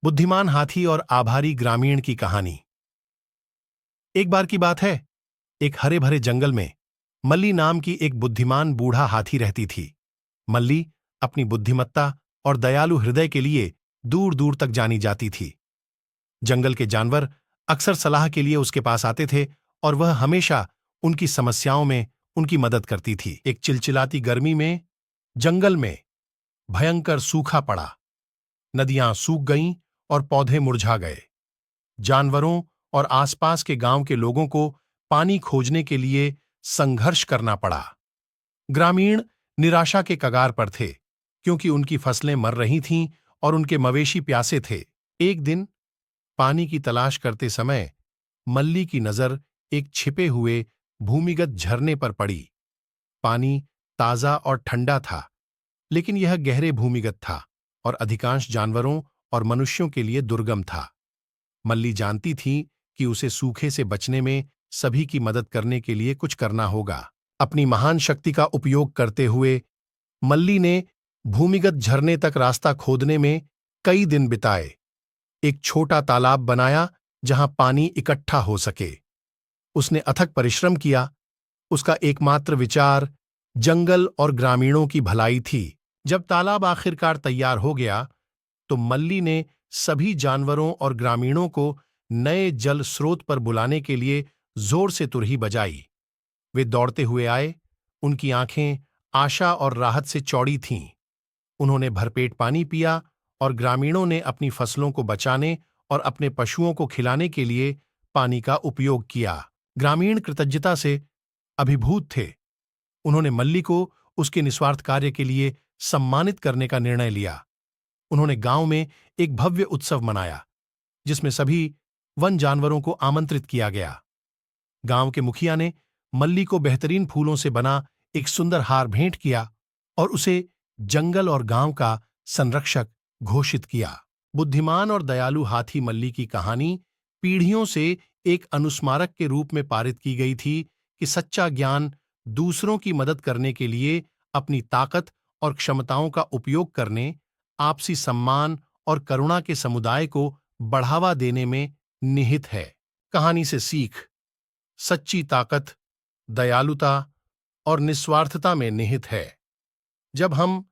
बुद्धिमान हाथी और आभारी ग्रामीण की कहानी। एक बार की बात है, एक हरे भरे जंगल में मल्ली नाम की एक बुद्धिमान बूढ़ा हाथी रहती थी। मल्ली अपनी बुद्धिमत्ता और दयालु हृदय के लिए दूर दूर तक जानी जाती थी। जंगल के जानवर अक्सर सलाह के लिए उसके पास आते थे और वह हमेशा उनकी समस्याओं में उनकी मदद करती थी। एक चिलचिलाती गर्मी में जंगल में भयंकर सूखा पड़ा। नदियां सूख गईं और पौधे मुरझा गए। जानवरों और आसपास के गांव के लोगों को पानी खोजने के लिए संघर्ष करना पड़ा। ग्रामीण निराशा के कगार पर थे, क्योंकि उनकी फसलें मर रही थीं और उनके मवेशी प्यासे थे। एक दिन पानी की तलाश करते समय मल्ली की नजर एक छिपे हुए भूमिगत झरने पर पड़ी। पानी ताजा और ठंडा था, लेकिन यह गहरे भूमिगत था और अधिकांश जानवरों और मनुष्यों के लिए दुर्गम था। मल्ली जानती थी कि उसे सूखे से बचने में सभी की मदद करने के लिए कुछ करना होगा। अपनी महान शक्ति का उपयोग करते हुए मल्ली ने भूमिगत झरने तक रास्ता खोदने में कई दिन बिताए। एक छोटा तालाब बनाया जहां पानी इकट्ठा हो सके। उसने अथक परिश्रम किया। उसका एकमात्र विचार जंगल और ग्रामीणों की भलाई थी। जब तालाब आखिरकार तैयार हो गया, तो मल्ली ने सभी जानवरों और ग्रामीणों को नए जल स्रोत पर बुलाने के लिए जोर से तुरही बजाई। वे दौड़ते हुए आए। उनकी आंखें आशा और राहत से चौड़ी थीं। उन्होंने भरपेट पानी पिया और ग्रामीणों ने अपनी फसलों को बचाने और अपने पशुओं को खिलाने के लिए पानी का उपयोग किया। ग्रामीण कृतज्ञता से अभिभूत थे। उन्होंने मल्ली को उसके निस्वार्थ कार्य के लिए सम्मानित करने का निर्णय लिया। उन्होंने गांव में एक भव्य उत्सव मनाया, जिसमें सभी वन जानवरों को आमंत्रित किया गया। गांव के मुखिया ने मल्ली को बेहतरीन फूलों से बना एक सुंदर हार भेंट किया और उसे जंगल और गांव का संरक्षक घोषित किया। बुद्धिमान और दयालु हाथी मल्ली की कहानी पीढ़ियों से एक अनुस्मारक के रूप में पारित की गई थी कि सच्चा ज्ञान दूसरों की मदद करने के लिए अपनी ताकत और क्षमताओं का उपयोग करने, आपसी सम्मान और करुणा के समुदाय को बढ़ावा देने में निहित है। कहानी से सीख: सच्ची ताकत दयालुता और निस्वार्थता में निहित है। जब हम